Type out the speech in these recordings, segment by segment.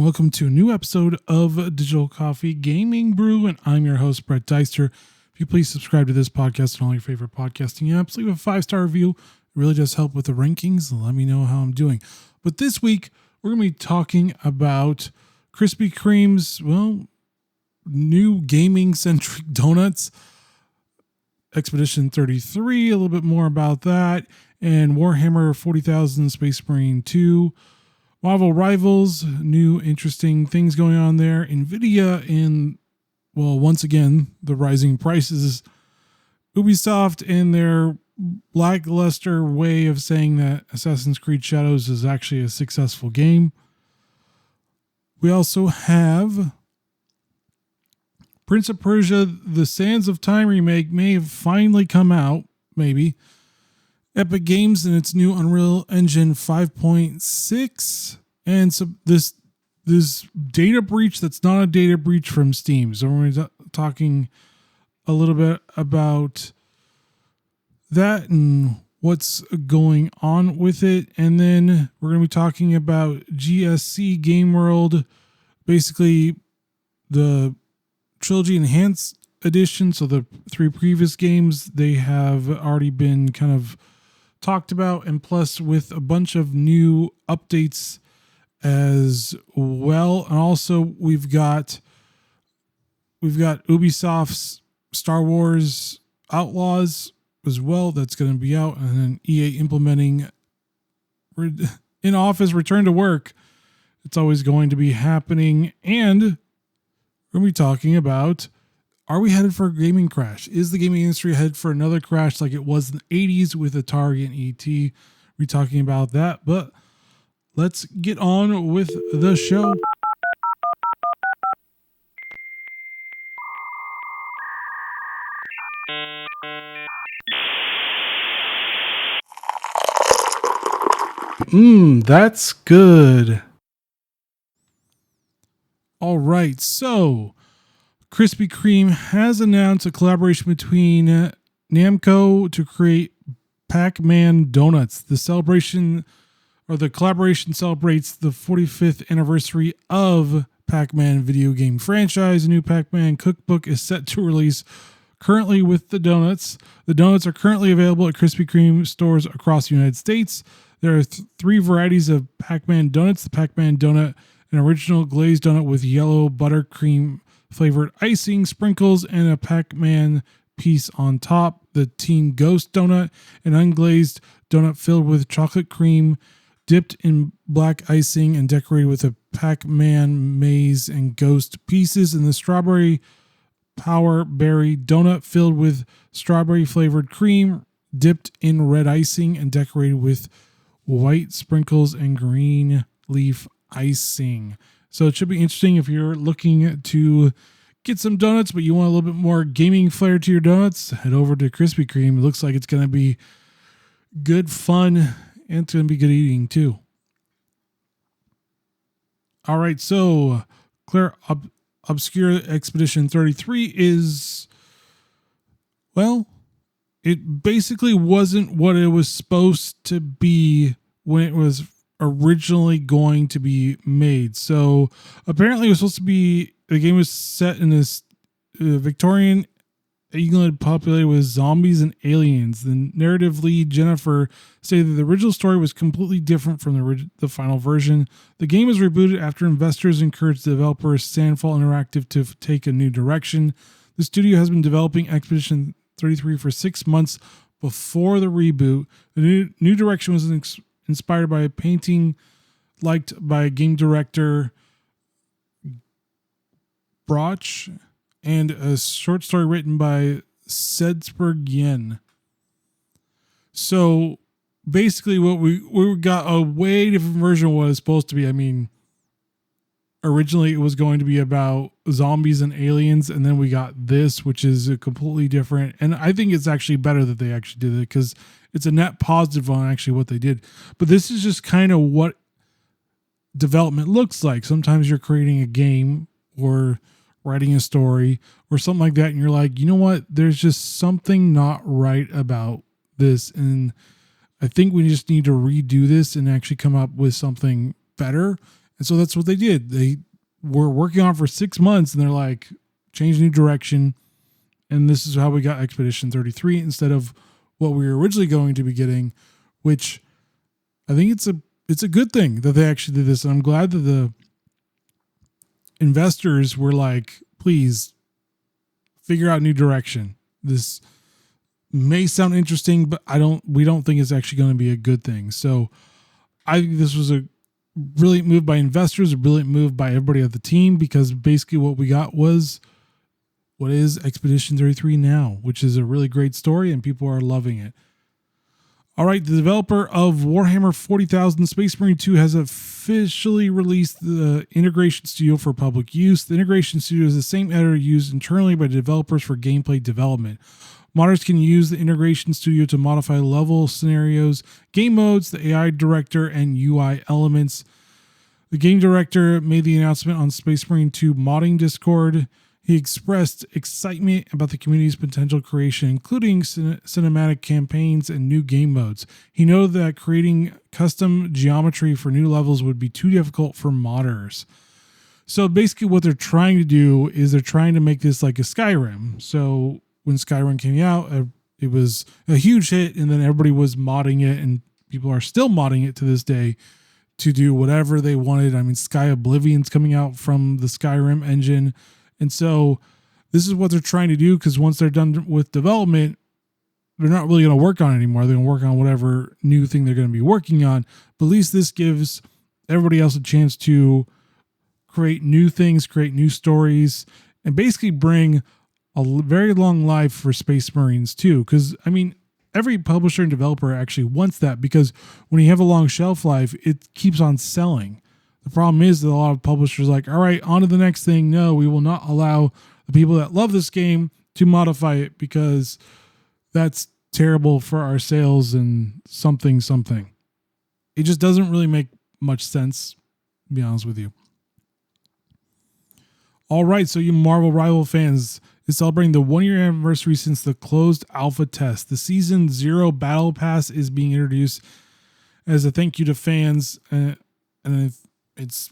welcome to a new episode of Digital Coffee Gaming Brew, and I'm your host, Brett Deister. If you please subscribe to this podcast on all your favorite podcasting apps, leave a 5-star review. It really does help with the rankings. Let me know how I'm doing. But this week, we're going to be talking about Krispy Kreme's, new gaming-centric donuts, Expedition 33, a little bit more about that, and Warhammer 40,000 Space Marine 2, Marvel Rivals, new interesting things going on there, Nvidia, and, once again, the rising prices, Ubisoft, and their lackluster way of saying that Assassin's Creed Shadows is actually a successful game. We also have Prince of Persia, the Sands of Time remake may have finally come out, maybe. Epic Games and its new Unreal Engine 5.6, and so this data breach that's not a data breach from Steam. So we're going to be talking a little bit about that and what's going on with it, and then we're going to be talking about GSC Game World, basically the Trilogy Enhanced Edition. So the 3 previous games, they have already been kind of talked about, and plus with a bunch of new updates as well. And also we've got Ubisoft's Star Wars Outlaws as well, that's going to be out, and then EA implementing in office return to work. It's always going to be happening. And we're going to be talking about, are we headed for a gaming crash? Is the gaming industry headed for another crash like it was in the 80s with Atari and ET? We're talking about that, but let's get on with the show. That's good. All right, so Krispy Kreme has announced a collaboration between Namco to create Pac-Man donuts. The collaboration celebrates the 45th anniversary of Pac-Man video game franchise. A new Pac-Man cookbook is set to release currently with the donuts. The donuts are currently available at Krispy Kreme stores across the United States. There are 3 varieties of Pac-Man donuts: the Pac-Man donut, an original glazed donut with yellow buttercream flavored icing, sprinkles, and a Pac-Man piece on top; the Teen Ghost donut, an unglazed donut filled with chocolate cream, dipped in black icing and decorated with a Pac-Man maze and ghost pieces; and the Strawberry Power Berry donut filled with strawberry flavored cream, dipped in red icing and decorated with white sprinkles and green leaf icing. So it should be interesting if you're looking to get some donuts, but you want a little bit more gaming flair to your donuts. Head over to Krispy Kreme. It looks like it's going to be good fun, and it's going to be good eating too. All right, so Claire Obscure Expedition 33 is, it basically wasn't what it was supposed to be when it was originally going to be made. So apparently it was supposed to be, the game was set in this Victorian England populated with zombies and aliens. The narrative lead, Jennifer, stated that the original story was completely different from the final version. The game was rebooted after investors encouraged the developer Sandfall Interactive to take a new direction. The studio has been developing Expedition 33 for 6 months before the reboot. The new direction was inspired by a painting liked by game director Broch and a short story written by Sedsberg Yen. So basically what we got a way different version of what it was supposed to be. I mean, originally it was going to be about zombies and aliens, and then we got this, which is a completely different, and I think it's actually better that they actually did it because it's a net positive on actually what they did. But this is just kind of what development looks like. Sometimes you're creating a game or writing a story or something like that, and you're like, you know what, there's just something not right about this, and I think we just need to redo this and actually come up with something better. And so that's what they did. They were working on it for 6 months, and they're like, change new direction. And this is how we got Expedition 33 instead of what we were originally going to be getting, which I think it's a good thing that they actually did this. And I'm glad that the investors were like, please figure out new direction. This may sound interesting, but we don't think it's actually going to be a good thing. So I think this was a brilliant move by investors, a brilliant move by everybody at the team, because basically what we got was what is Expedition 33 now, which is a really great story and people are loving it. All right, the developer of Warhammer 40,000 Space Marine 2 has officially released the Integration Studio for public use. The Integration Studio is the same editor used internally by developers for gameplay development. Modders can use the Integration Studio to modify level scenarios, game modes, the AI director, and UI elements. The game director made the announcement on Space Marine 2 modding Discord. He expressed excitement about the community's potential creation, including cinematic campaigns and new game modes. He noted that creating custom geometry for new levels would be too difficult for modders. So basically what they're trying to do is they're trying to make this like a Skyrim. So when Skyrim came out, it was a huge hit, and then everybody was modding it, and people are still modding it to this day to do whatever they wanted. I mean, Sky Oblivion's coming out from the Skyrim engine. And so this is what they're trying to do, because once they're done with development, they're not really going to work on it anymore. They're going to work on whatever new thing they're going to be working on. But at least this gives everybody else a chance to create new things, create new stories, and basically bring a very long life for Space Marines too. Because, I mean, every publisher and developer actually wants that, because when you have a long shelf life, it keeps on selling. The problem is that a lot of publishers are like, all right, on to the next thing. No, we will not allow the people that love this game to modify it, because that's terrible for our sales and something. It just doesn't really make much sense, to be honest with you. All right, so you Marvel Rival fans, is celebrating the 1-year anniversary since the closed alpha test. The Season 0 Battle Pass is being introduced as a thank you to fans, and it's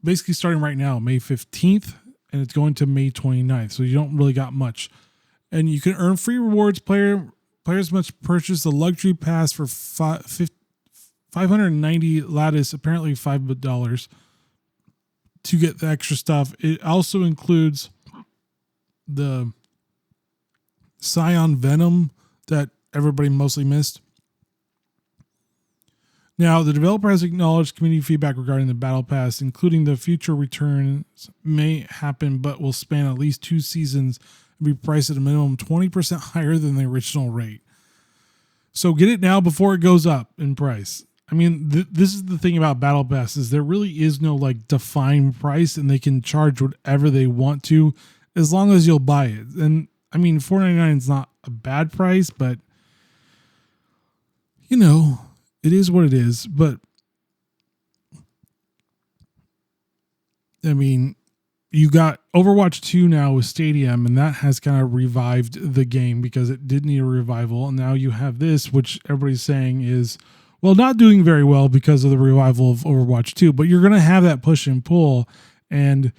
basically starting right now, May 15th, and it's going to May 29th. So you don't really got much. And you can earn free rewards. Players must purchase the luxury pass for 590 lattice, apparently $5, to get the extra stuff. It also includes the Scion Venom that everybody mostly missed. Now, the developer has acknowledged community feedback regarding the Battle Pass, including the future returns may happen, but will span at least 2 seasons and be priced at a minimum 20% higher than the original rate. So get it now before it goes up in price. I mean, this is the thing about Battle Passes. There really is no like defined price, and they can charge whatever they want to as long as you'll buy it. And I mean, $4.99 is not a bad price, but you know, it is what it is. But I mean, you got Overwatch 2 now with Stadium, and that has kind of revived the game because it did need a revival. And now you have this, which everybody's saying is, well, not doing very well because of the revival of Overwatch 2, but you're going to have that push and pull. And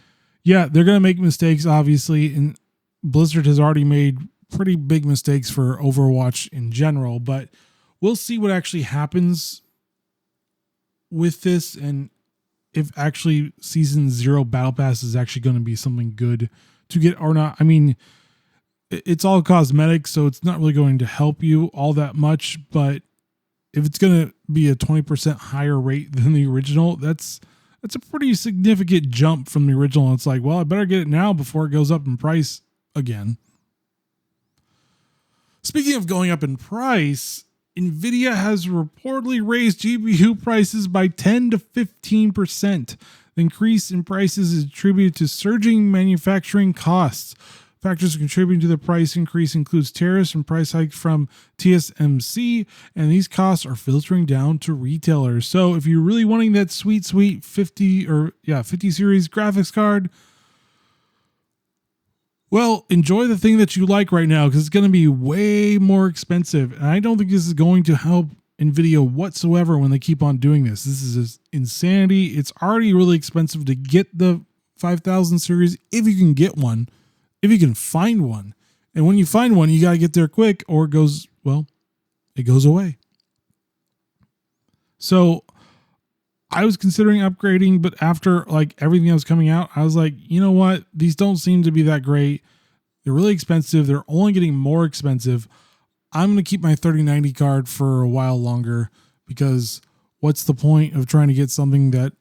yeah, they're going to make mistakes, obviously. And Blizzard has already made pretty big mistakes for Overwatch in general, but we'll see what actually happens with this, and if actually Season 0 Battle Pass is actually going to be something good to get or not. I mean, it's all cosmetic, so it's not really going to help you all that much, but if it's going to be a 20% higher rate than the original, that's a pretty significant jump from the original. It's like, well, I better get it now before it goes up in price again. Speaking of going up in price, Nvidia has reportedly raised GPU prices by 10 to 15%. The increase in prices is attributed to surging manufacturing costs. Factors contributing to the price increase includes tariffs and price hikes from TSMC, and these costs are filtering down to retailers. So if you're really wanting that sweet 50 series graphics card, well, enjoy the thing that you like right now, because it's going to be way more expensive. And I don't think this is going to help Nvidia whatsoever when they keep on doing this. This is just insanity. It's already really expensive to get the 5000 series if you can get one, if you can find one. And when you find one, you got to get there quick or it goes away. So I was considering upgrading, but after like everything that was coming out, I was like, you know what? These don't seem to be that great. They're really expensive. They're only getting more expensive. I'm going to keep my 3090 card for a while longer because what's the point of trying to get something that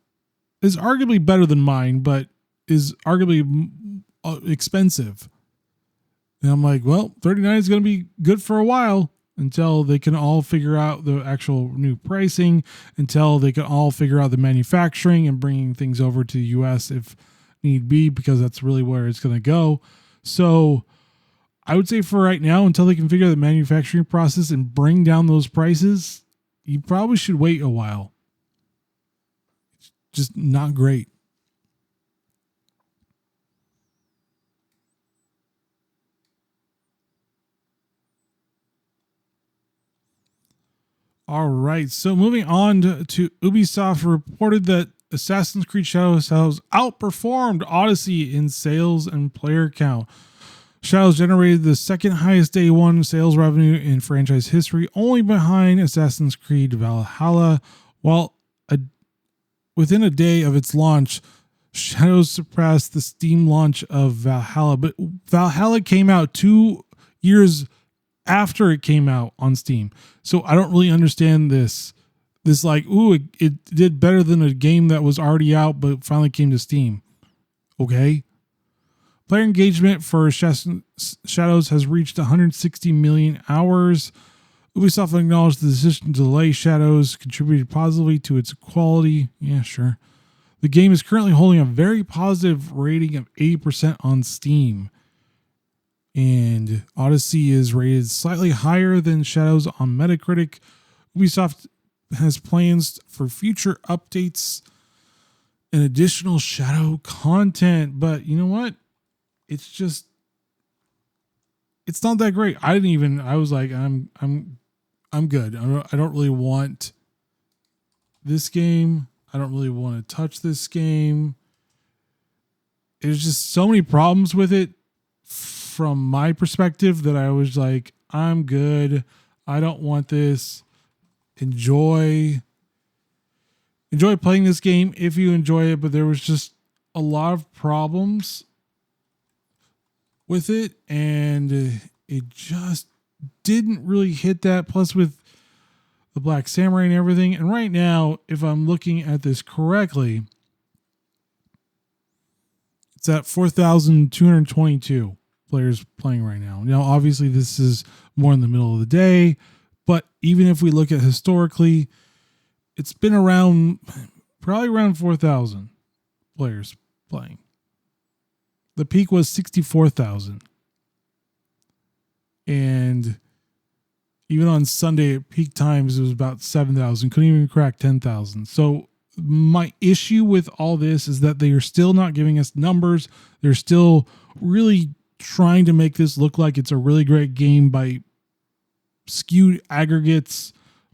is arguably better than mine, but is arguably expensive? And I'm like, well, 39 is going to be good for a while until they can all figure out the actual new pricing, until they can all figure out the manufacturing and bringing things over to the US if need be, because that's really where it's going to go. So I would say for right now, until they can figure out the manufacturing process and bring down those prices, you probably should wait a while. It's just not great. All right, so moving on to Ubisoft reported that Assassin's Creed Shadows has outperformed Odyssey in sales and player count. Shadows generated the second highest day one sales revenue in franchise history, only behind Assassin's Creed Valhalla. While within a day of its launch, Shadows surpassed the Steam launch of Valhalla, but Valhalla came out 2 years after it came out on Steam. So I don't really understand this like, it did better than a game that was already out but finally came to Steam. Okay. Player engagement for Shadows has reached 160 million hours. Ubisoft acknowledged the decision to delay Shadows contributed positively to its quality. Yeah, sure. The game is currently holding a very positive rating of 80% on Steam. And Odyssey is rated slightly higher than Shadows on Metacritic. Ubisoft has plans for future updates and additional Shadow content. But you know what? It's not that great. I was like, I'm good. I don't really want this game. I don't really want to touch this game. There's just so many problems with it from my perspective that I was like, I'm good. I don't want this. Enjoy playing this game if you enjoy it, but there was just a lot of problems with it, and it just didn't really hit that. Plus with the Black Samurai and everything. And right now, if I'm looking at this correctly, it's at 4,222 players playing right now. Now, obviously, this is more in the middle of the day, but even if we look at historically, it's been probably around 4,000 players playing. The peak was 64,000. And even on Sunday at peak times, it was about 7,000. Couldn't even crack 10,000. So my issue with all this is that they are still not giving us numbers. They're still really trying to make this look like it's a really great game by skewed aggregates.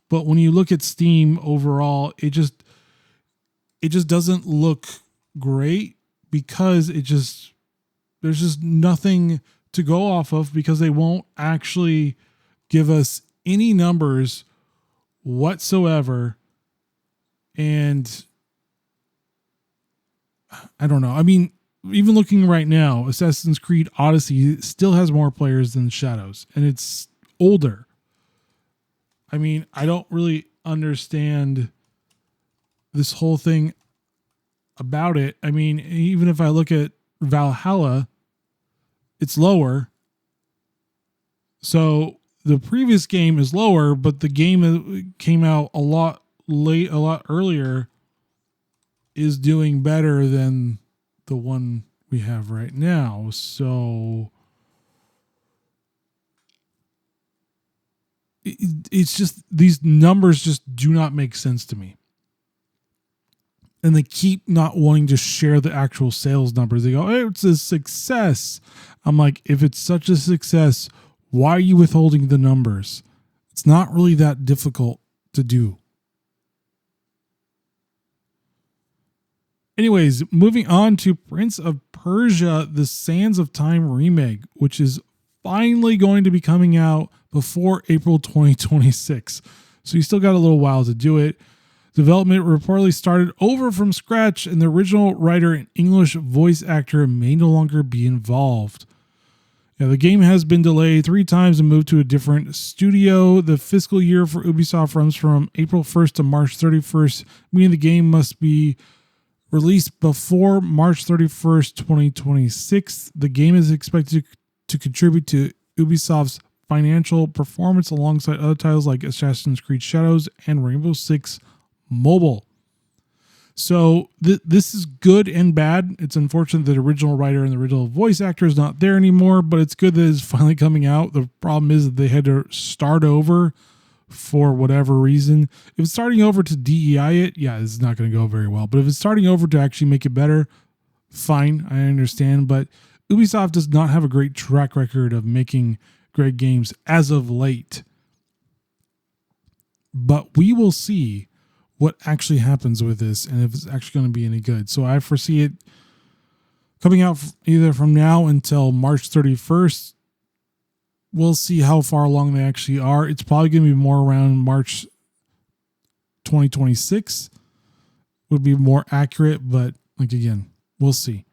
But when you look at Steam overall, it just doesn't look great because there's just nothing to go off of because they won't actually give us any numbers whatsoever. And I don't know. I mean, even looking right now, Assassin's Creed Odyssey still has more players than Shadows, and it's older. I mean, I don't really understand this whole thing about it. I mean, even if I look at Valhalla, it's lower. So the previous game is lower, but the game that came out a lot earlier is doing better than the one we have right now. So it's just, these numbers just do not make sense to me. And they keep not wanting to share the actual sales numbers. They go, hey, it's a success. I'm like, if it's such a success, why are you withholding the numbers? It's not really that difficult to do. Anyways, moving on to Prince of Persia, The Sands of Time remake, which is finally going to be coming out before April 2026. So you still got a little while to do it. Development reportedly started over from scratch, and the original writer and English voice actor may no longer be involved. Yeah, the game has been delayed 3 times and moved to a different studio. The fiscal year for Ubisoft runs from April 1st to March 31st, meaning the game must be released before March 31st, 2026. The game is expected to contribute to Ubisoft's financial performance alongside other titles like Assassin's Creed Shadows and Rainbow Six Mobile. So this is good and bad. It's unfortunate that the original writer and the original voice actor is not there anymore, but it's good that it's finally coming out. The problem is that they had to start over for whatever reason. If it's starting over to DEI it, yeah, this is not going to go very well. But if it's starting over to actually make it better, fine, I understand. But Ubisoft does not have a great track record of making great games as of late. But we will see what actually happens with this and if it's actually going to be any good. So I foresee it coming out either from now until March 31st. We'll see how far along they actually are. It's probably going to be more around March 2026 would be more accurate, but like again, we'll see.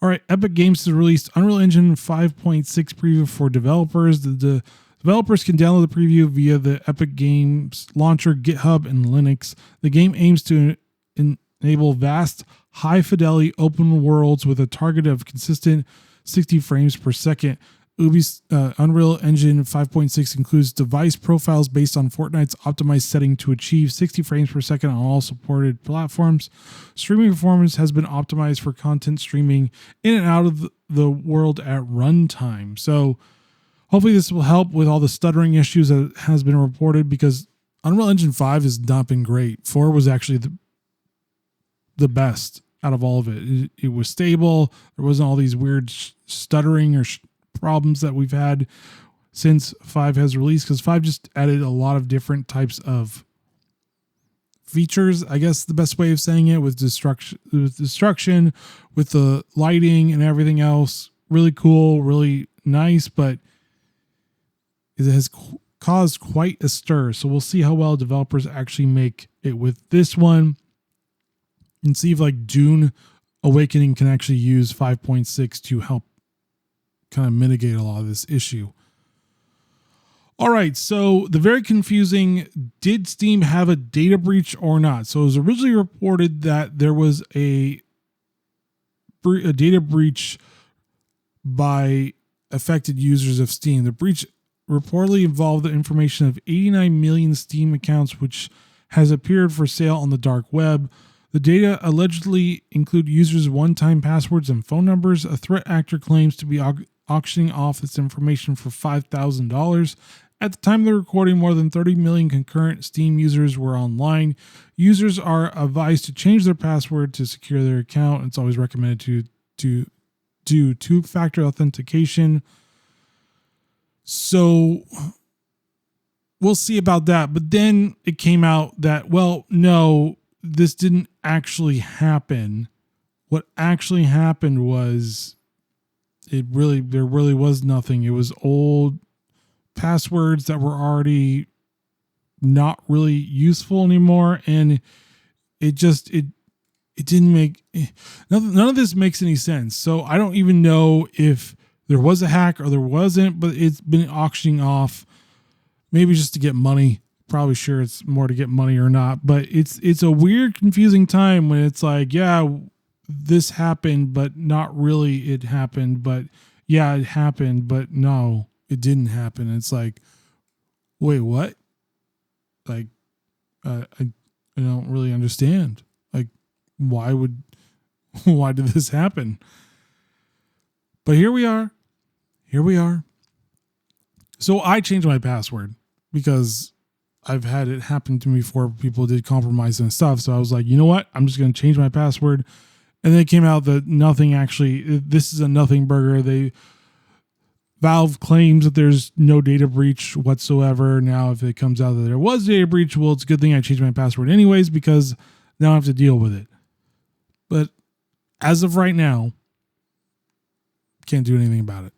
All right, Epic Games has released Unreal Engine 5.6 preview for developers. The developers can download the preview via the Epic Games launcher, GitHub, and Linux. The game aims to enable vast, high-fidelity open worlds with a target of consistent 60 frames per second. Unreal Engine 5.6 includes device profiles based on Fortnite's optimized setting to achieve 60 frames per second on all supported platforms. Streaming performance has been optimized for content streaming in and out of the world at runtime. So hopefully this will help with all the stuttering issues that has been reported, because Unreal Engine 5 has not been great. 4 was actually the best out of all of it. It was stable. There wasn't all these weird stuttering or problems that we've had since 5 has released, because 5 just added a lot of different types of features, I guess the best way of saying it, with destruction, with the lighting and everything else. Really cool, really nice, but it has caused quite a stir. So we'll see how well developers actually make it with this one, and see if like Dune Awakening can actually use 5.6 to help kind of mitigate a lot of this issue. All right, so the very confusing, did Steam have a data breach or not? So it was originally reported that there was a data breach by affected users of Steam. The breach reportedly involved the information of 89 million Steam accounts, which has appeared for sale on the dark web. The data allegedly include users' one-time passwords and phone numbers. A threat actor claims to be auctioning off this information for $5,000. At the time of the recording, more than 30 million concurrent Steam users were online. Users are advised to change their password to secure their account. It's always recommended to do two-factor authentication. So we'll see about that. But then it came out that, well, no, this didn't actually happen. What actually happened was there really was nothing. It was old passwords that were already not really useful anymore, and it didn't make none of this makes any sense. So I don't even know if there was a hack or there wasn't, but it's been auctioning off, maybe just to get money. Probably sure it's more to get money or not, but it's a weird, confusing time when it's like, yeah, this happened, but not really it happened, but yeah, it happened, but no, it didn't happen. It's like, wait, what? Like, I don't really understand. Like, why did this happen? But here we are. So I changed my password because I've had it happen to me before. People did compromise and stuff. So I was like, you know what? I'm just going to change my password. And then it came out that nothing actually, this is a nothing burger. Valve claims that there's no data breach whatsoever. Now, if it comes out that there was data breach, well, it's a good thing I changed my password anyways, because now I have to deal with it. But as of right now, can't do anything about it.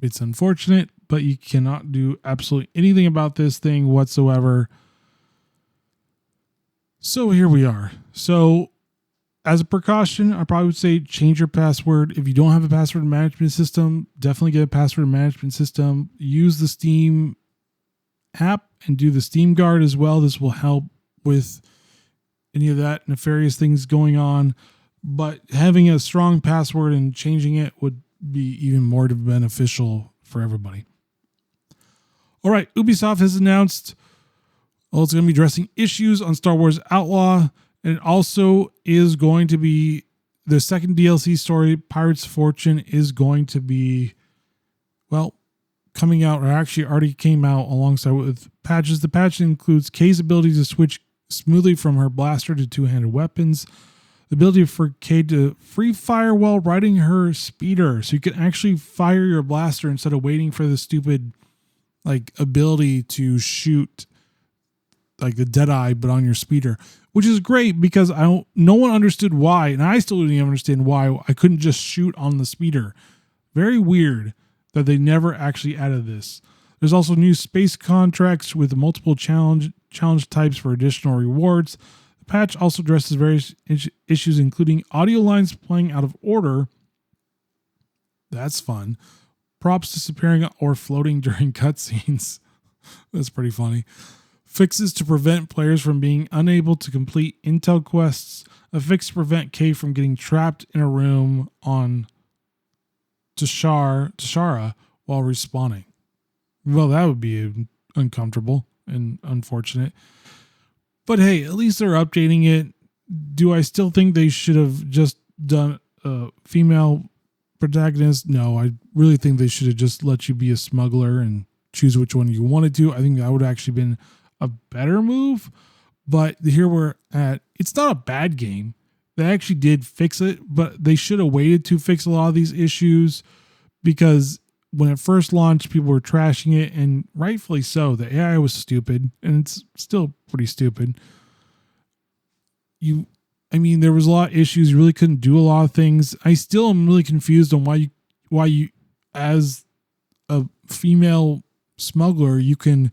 It's unfortunate, but you cannot do absolutely anything about this thing whatsoever. So here we are. So as a precaution, I probably would say change your password. If you don't have a password management system, definitely get a password management system. Use the Steam app and do the Steam Guard as well. This will help with any of that nefarious things going on. But having a strong password and changing it would be even more beneficial for everybody. All right, Ubisoft has announced it's going to be addressing issues on Star Wars Outlaw. And it also is going to be the second DLC story, Pirate's Fortune, is going to be, coming out, or actually already came out alongside with patches. The patch includes Kay's ability to switch smoothly from her blaster to two-handed weapons. The ability for Kay to free fire while riding her speeder. So you can actually fire your blaster instead of waiting for the stupid ability to shoot like the Deadeye, but on your speeder, which is great because no one understood why, and I still didn't even understand why I couldn't just shoot on the speeder. Very weird that they never actually added this. There's also new space contracts with multiple challenge types for additional rewards. The patch also addresses various issues, including audio lines playing out of order. That's fun. Props disappearing or floating during cutscenes. That's pretty funny. Fixes to prevent players from being unable to complete intel quests. A fix to prevent Kay from getting trapped in a room on Tashara while respawning. Well, that would be uncomfortable and unfortunate. But hey, at least they're updating it. Do I still think they should have just done a female protagonist? No, I really think they should have just let you be a smuggler and choose which one you wanted to. I think that would have actually been a better move. But here we're at, it's not a bad game. They actually did fix it, but they should have waited to fix a lot of these issues, because when it first launched, people were trashing it, and rightfully so. The AI was stupid, and it's still pretty stupid. There was a lot of issues. You really couldn't do a lot of things. I still am really confused on why you, as a female smuggler, you can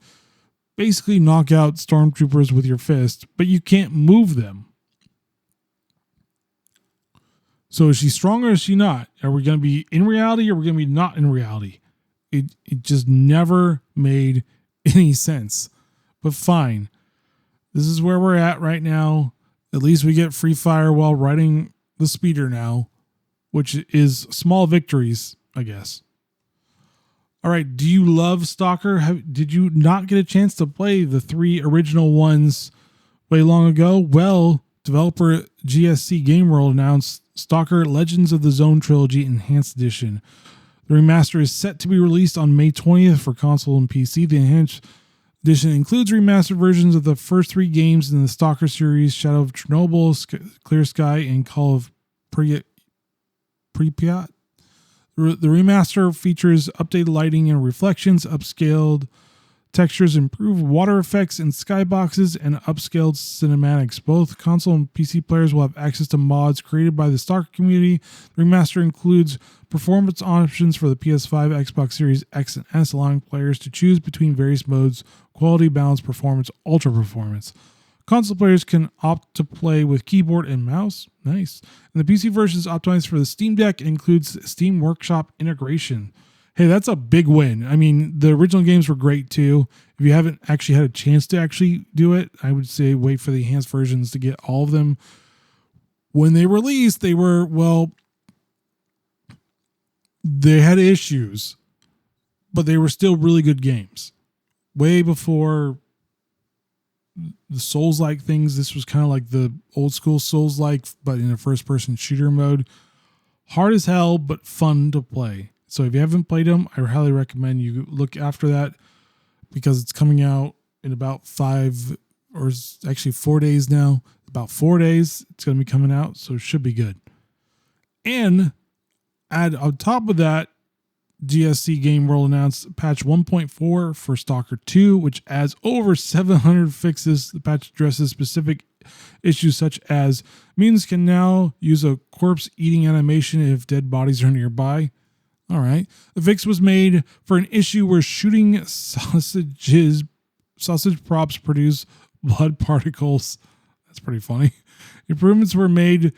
basically knock out stormtroopers with your fist, but you can't move them. So is she strong or is she not? Are we going to be in reality or are we going to be not in reality? It just never made any sense. But fine. This is where we're at right now. At least we get free fire while riding the speeder now, which is small victories, I guess. All right. Do you love Stalker? Did you not get a chance to play the 3 original ones way long ago? Well, developer GSC Game World announced Stalker Legends of the Zone Trilogy Enhanced Edition. The remaster is set to be released on May 20th for console and PC. The Enhanced Edition includes remastered versions of the first 3 games in the Stalker series: Shadow of Chernobyl, Clear Sky, and Call of Pripyat. The remaster features updated lighting and reflections, upscaled textures, improved water effects and skyboxes, and upscaled cinematics. Both console and PC players will have access to mods created by the Stalker community. The remaster includes performance options for the PS5, Xbox Series X and S, allowing players to choose between various modes: quality, balance, performance, ultra performance. Console players can opt to play with keyboard and mouse. Nice. And the PC version is optimized for the Steam Deck and includes Steam Workshop integration. Hey, that's a big win. The original games were great too. If you haven't actually had a chance to actually do it, I would say wait for the enhanced versions to get all of them. When they released, they had issues, but they were still really good games. Way before the Souls-like things, this was kind of like the old school Souls-like, but in a first-person shooter mode. Hard as hell, but fun to play. So if you haven't played them, I highly recommend you look after that, because it's coming out in about 5 or actually 4 days now. About 4 days, it's going to be coming out, so it should be good. And add on top of that, GSC Game World announced patch 1.4 for Stalker 2, which adds over 700 fixes. The patch addresses specific issues such as mutants can now use a corpse eating animation if dead bodies are nearby. All right. The fix was made for an issue where shooting sausage props produce blood particles. That's pretty funny. Improvements were made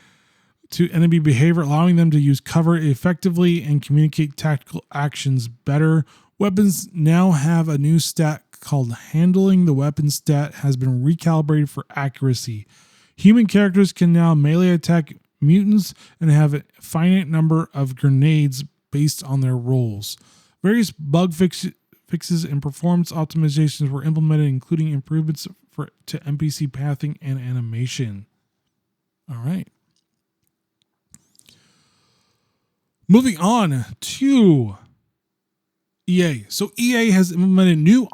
to enemy behavior, allowing them to use cover effectively and communicate tactical actions better. Weapons now have a new stat called Handling. The weapon stat has been recalibrated for accuracy. Human characters can now melee attack mutants and have a finite number of grenades based on their roles. Various bug fixes and performance optimizations were implemented, including improvements to NPC pathing and animation. All right. Moving on to EA. So EA has implemented new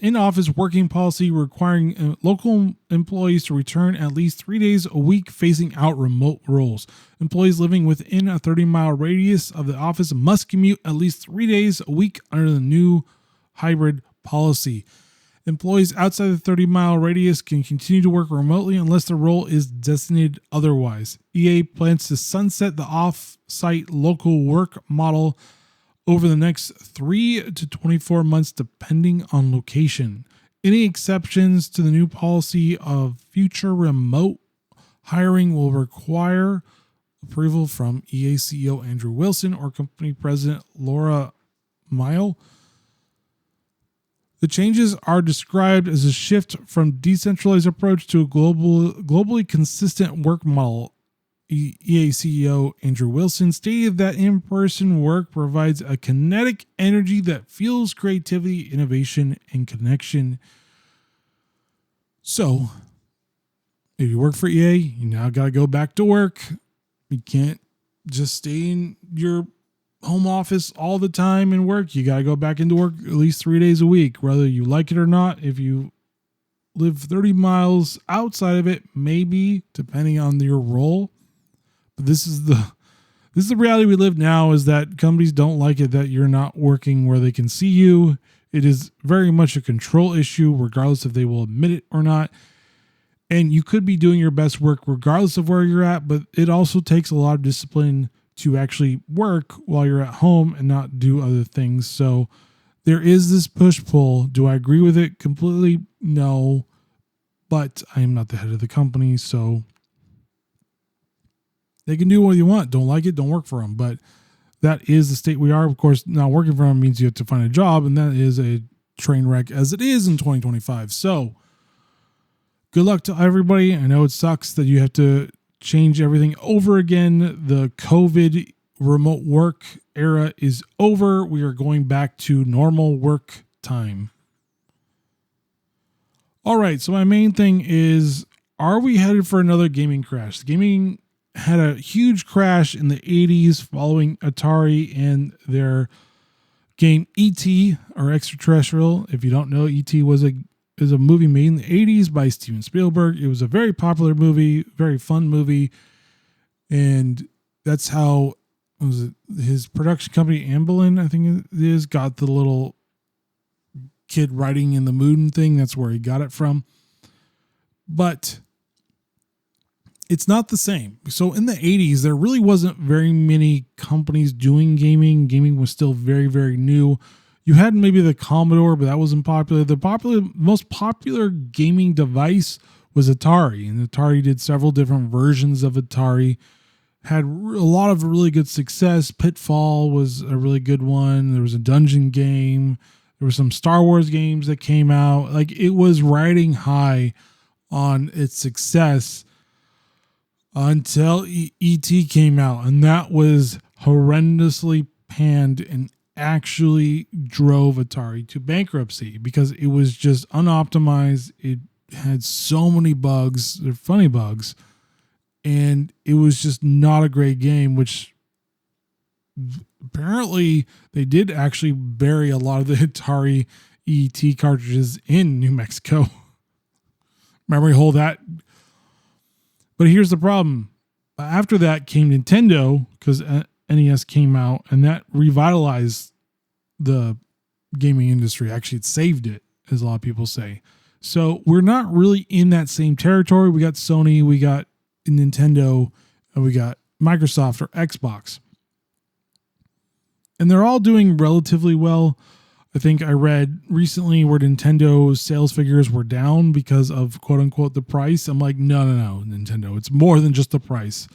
in-office working policy requiring local employees to return at least 3 days a week, phasing out remote roles. Employees living within a 30-mile radius of the office must commute at least 3 days a week under the new hybrid policy. Employees outside the 30-mile radius can continue to work remotely unless the role is designated otherwise. EA plans to sunset the off-site local work model over the next 3 to 24 months, depending on location. Any exceptions to the new policy of future remote hiring will require approval from EA CEO Andrew Wilson or company president Laura Mile. The changes are described as a shift from decentralized approach to a globally consistent work model. EA CEO Andrew Wilson stated that in-person work provides a kinetic energy that fuels creativity, innovation, and connection. So, if you work for EA, you now got to go back to work. You can't just stay in your home office all the time and work. You got to go back into work at least 3 days a week, whether you like it or not. If you live 30 miles outside of it, maybe, depending on your role. But this is the reality we live now, is that companies don't like it that you're not working where they can see you. It is very much a control issue, regardless if they will admit it or not. And you could be doing your best work regardless of where you're at, but it also takes a lot of discipline to actually work while you're at home and not do other things. So there is this push-pull. Do I agree with it completely? No. But I am not the head of the company, so they can do what you want. Don't like it, don't work for them. But that is the state we are. Of course, not working for them means you have to find a job, and that is a train wreck as it is in 2025. So good luck to everybody. I know it sucks that you have to change everything over again. The COVID remote work era is over. We are going back to normal work time. All right. So my main thing is, are we headed for another gaming crash? Gaming had a huge crash in the 80s following Atari and their game E.T. or Extraterrestrial. If you don't know, E.T. is a movie made in the 80s by Steven Spielberg. It was a very popular movie, very fun movie. And that's how his production company, Amblin, I think it is, got the little kid riding in the moon thing. That's where he got it from. But it's not the same. So in the 80s, there really wasn't very many companies doing gaming. Gaming was still very, very new. You had maybe the Commodore, but that wasn't popular. The most popular gaming device was Atari, and Atari did several different versions of Atari. Had a lot of really good success. Pitfall was a really good one. There was a dungeon game. There were some Star Wars games that came out. Like, it was riding high on its success until E.T. came out, and that was horrendously panned and actually drove Atari to bankruptcy because it was just unoptimized. It had so many bugs, they're funny bugs, and it was just not a great game, which apparently they did actually bury a lot of the Atari ET cartridges in New Mexico. Memory hole that. But here's the problem. After that came Nintendo, because NES came out, and that revitalized the gaming industry. Actually, it saved it, as a lot of people say. So we're not really in that same territory. We got Sony, we got Nintendo, and we got Microsoft or Xbox. And they're all doing relatively well. I think I read recently where Nintendo's sales figures were down because of quote unquote the price. I'm like, no, Nintendo. It's more than just the price.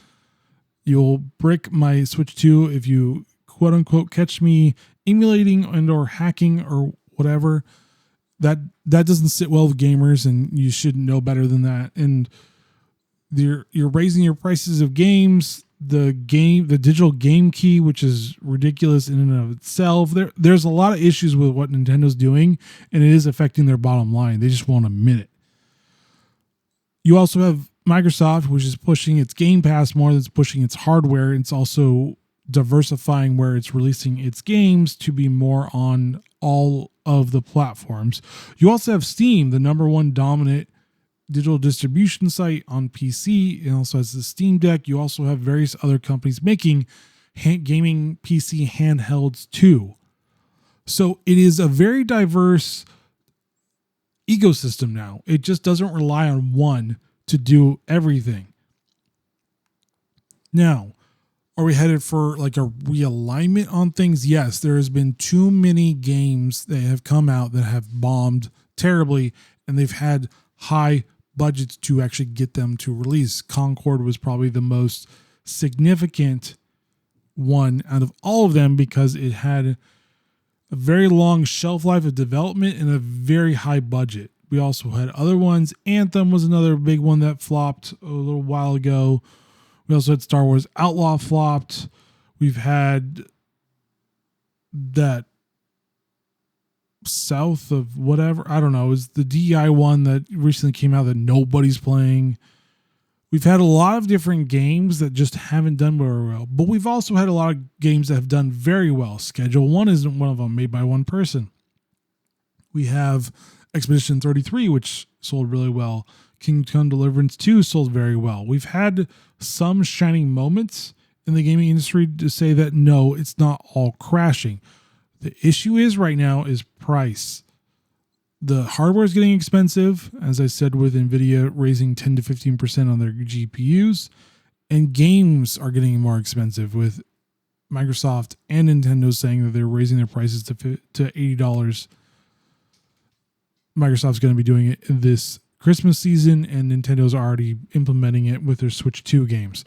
You'll brick my Switch 2 if you quote unquote catch me emulating and or hacking or whatever. That doesn't sit well with gamers, and you should know better than that. And you're raising your prices of games. The digital game key, which is ridiculous in and of itself. There's a lot of issues with what Nintendo's doing, and it is affecting their bottom line. They just won't admit it. You also have Microsoft, which is pushing its Game Pass more than it's pushing its hardware. It's also diversifying where it's releasing its games to be more on all of the platforms. You also have Steam, the number one dominant digital distribution site on PC. It also has the Steam Deck. You also have various other companies making gaming PC handhelds too. So it is a very diverse ecosystem now. It just doesn't rely on one to do everything. Now, are we headed for like a realignment on things? Yes, there has been too many games that have come out that have bombed terribly, and they've had high budgets to actually get them to release. Concord was probably the most significant one out of all of them because it had a very long shelf life of development and a very high budget. We also had other ones. Anthem was another big one that flopped a little while ago. We also had Star Wars Outlaw flopped. We've had that South of whatever, I don't know, it was the DEI one that recently came out that nobody's playing. We've had a lot of different games that just haven't done very well, but we've also had a lot of games that have done very well. Schedule 1 isn't one of them, made by one person. We have Expedition 33, which sold really well. Kingdom Come Deliverance 2 sold very well. We've had some shining moments in the gaming industry to say that no, it's not all crashing. The issue is right now is price. The hardware is getting expensive, as I said, with Nvidia raising 10 to 15% on their GPUs, and games are getting more expensive with Microsoft and Nintendo saying that they're raising their prices to $80. Microsoft's going to be doing it this Christmas season, and Nintendo's already implementing it with their Switch 2 games.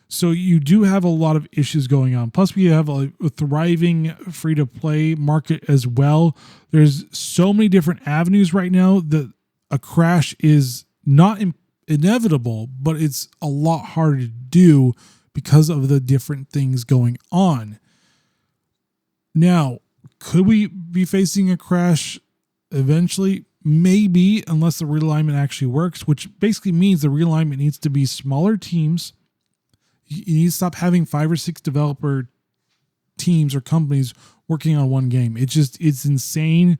So you do have a lot of issues going on. Plus, we have a thriving free-to-play market as well. There's so many different avenues right now that a crash is not inevitable, but it's a lot harder to do because of the different things going on. Now, could we be facing a crash eventually? Maybe, unless the realignment actually works, which basically means the realignment needs to be smaller teams. You need to stop having 5 or 6 developer teams or companies working on one game. It's insane.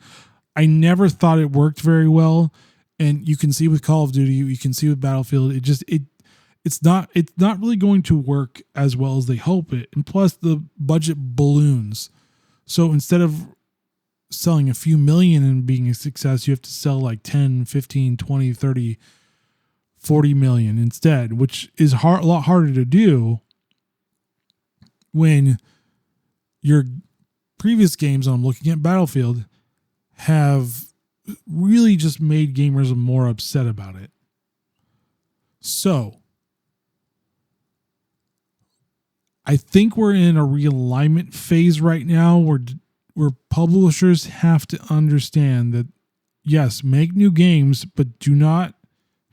I never thought it worked very well. And you can see with Call of Duty, you can see with Battlefield, it's not really going to work as well as they hope it. And plus the budget balloons. So instead of selling a few million and being a success, you have to sell like 10, 15, 20, 30, 40 million instead, which is a lot harder to do when your previous games, I'm looking at Battlefield, have really just made gamers more upset about it. So I think we're in a realignment phase right now where publishers have to understand that, yes, make new games, but do not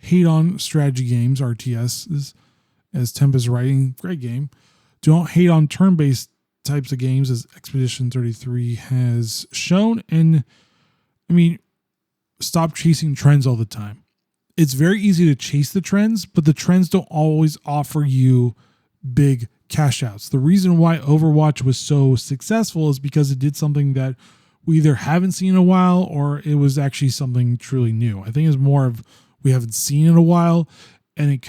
hate on strategy games, RTS, as Temp is writing, great game. Don't hate on turn-based types of games, as Expedition 33 has shown. And, I mean, stop chasing trends all the time. It's very easy to chase the trends, but the trends don't always offer you big cash outs. The reason why Overwatch was so successful is because it did something that we either haven't seen in a while or it was actually something truly new. I think it's more of we haven't seen in a while, and it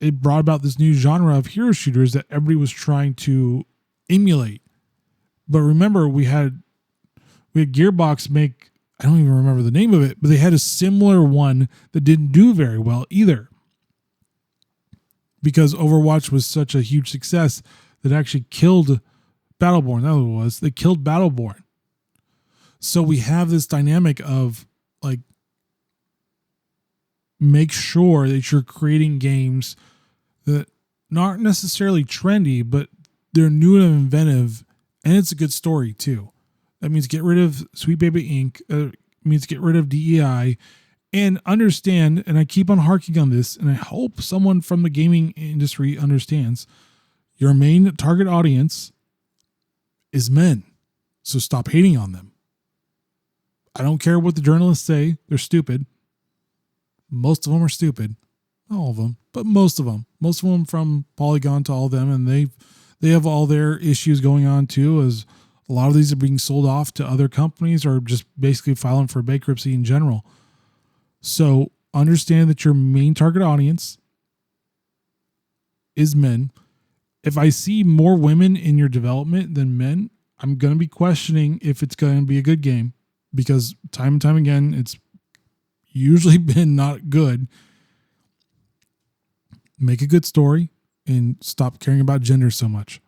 it brought about this new genre of hero shooters that everybody was trying to emulate. But remember, we had Gearbox make, I don't even remember the name of it, but they had a similar one that didn't do very well either. Because Overwatch was such a huge success that actually killed Battleborn. That's what it was. They killed Battleborn. So we have this dynamic of like, make sure that you're creating games that aren't necessarily trendy, but they're new and inventive, and it's a good story too. That means get rid of Sweet Baby Inc. It means get rid of DEI, and understand, and I keep on harking on this, and I hope someone from the gaming industry understands, your main target audience is men. So stop hating on them. I don't care what the journalists say. They're stupid. Most of them are stupid. Not all of them, but most of them. Most of them from Polygon to all of them, and they have all their issues going on too, as a lot of these are being sold off to other companies or just basically filing for bankruptcy in general. So understand that your main target audience is men. If I see more women in your development than men, I'm going to be questioning if it's going to be a good game, because time and time again, it's usually been not good. Make a good story and stop caring about gender so much.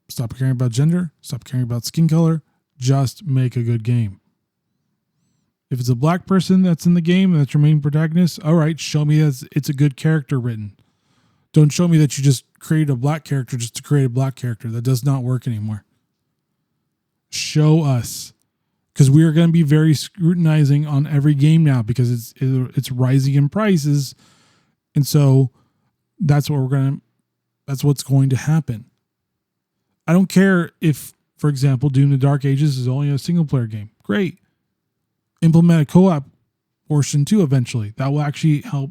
Stop caring about gender. Stop caring about skin color. Just make a good game. If it's a black person that's in the game and that's your main protagonist, all right, show me that it's a good character written. Don't show me that you just created a black character just to create a black character. That does not work anymore. Show us. Because we are going to be very scrutinizing on every game now, because it's rising in prices. And so that's what's going to happen. I don't care if, for example, Doom the Dark Ages is only a single player game. Great. Implement a co-op portion too eventually. That will actually help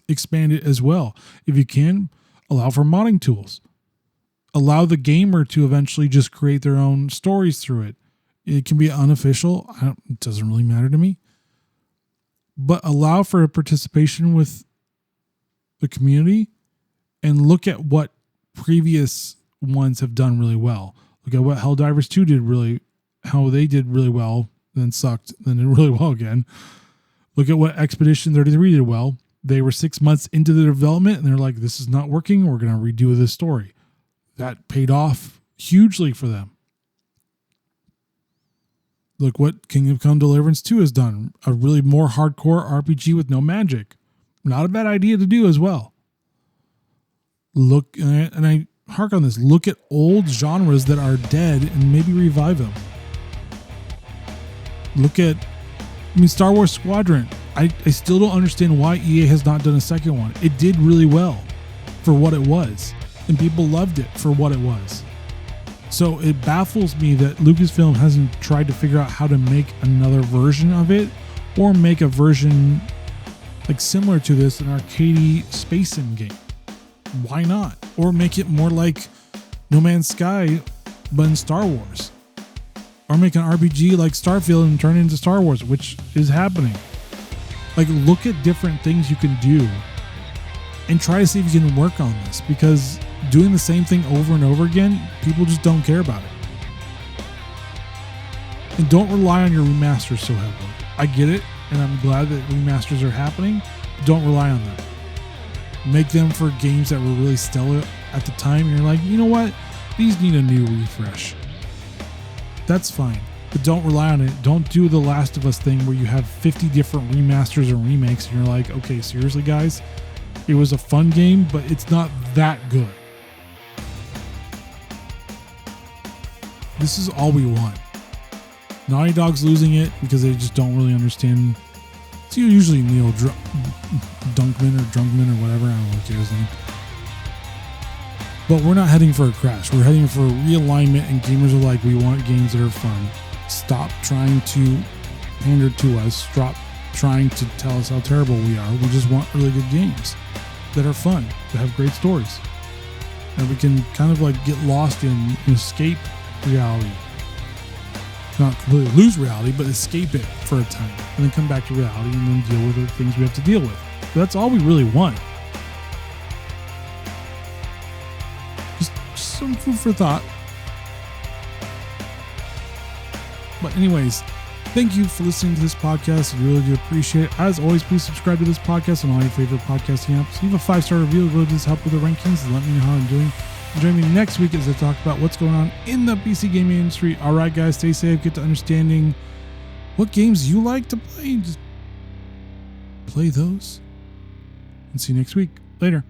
expand it as well. If you can, allow for modding tools. Allow the gamer to eventually just create their own stories through it. It can be unofficial. It doesn't really matter to me. But allow for a participation with the community and look at what previous ones have done really well. Look at what Helldivers 2 how they did really well, then sucked, then did really well again. Look at what Expedition 33 did well. They were 6 months into the development and they're like, this is not working. We're going to redo this story. That paid off hugely for them. Look what Kingdom Come Deliverance 2 has done. A really more hardcore RPG with no magic. Not a bad idea to do as well. Look, and I hark on this, look at old genres that are dead and maybe revive them. Look at, Star Wars Squadron. I still don't understand why EA has not done a second one. It did really well for what it was, and people loved it for what it was. So it baffles me that Lucasfilm hasn't tried to figure out how to make another version of it, or make a version like similar to this, an arcadey space sim game. Why not? Or make it more like No Man's Sky, but in Star Wars. Or make an RPG like Starfield and turn it into Star Wars, which is happening. Like, look at different things you can do and try to see if you can work on this, because doing the same thing over and over again, people just don't care about it. And don't rely on your remasters so heavily. I get it, and I'm glad that remasters are happening. Don't rely on them. Make them for games that were really stellar at the time. And you're like, you know what? These need a new refresh. That's fine. But don't rely on it. Don't do the Last of Us thing where you have 50 different remasters and remakes and you're like, okay, seriously, guys? It was a fun game, but it's not that good. This is all we want. Naughty Dog's losing it because they just don't really understand. It's usually Neil Drunkman or whatever. I don't know his name. But we're not heading for a crash. We're heading for a realignment, and gamers are like, we want games that are fun. Stop trying to pander to us. Stop trying to tell us how terrible we are. We just want really good games that are fun, that have great stories. And we can kind of like get lost in and escape reality. Not completely lose reality, but escape it for a time. And then come back to reality and then deal with the things we have to deal with. But that's all we really want. some food for thought. But anyways, thank you for listening to this podcast. I really do appreciate it. As always, please subscribe to this podcast on all your favorite podcasting apps. Leave a 5-star review. It really does help with the rankings and let me know how I'm doing. And join me next week as I talk about what's going on in the PC gaming industry. All right, guys, stay safe. Get to understanding what games you like to play. Just play those. And see you next week. Later.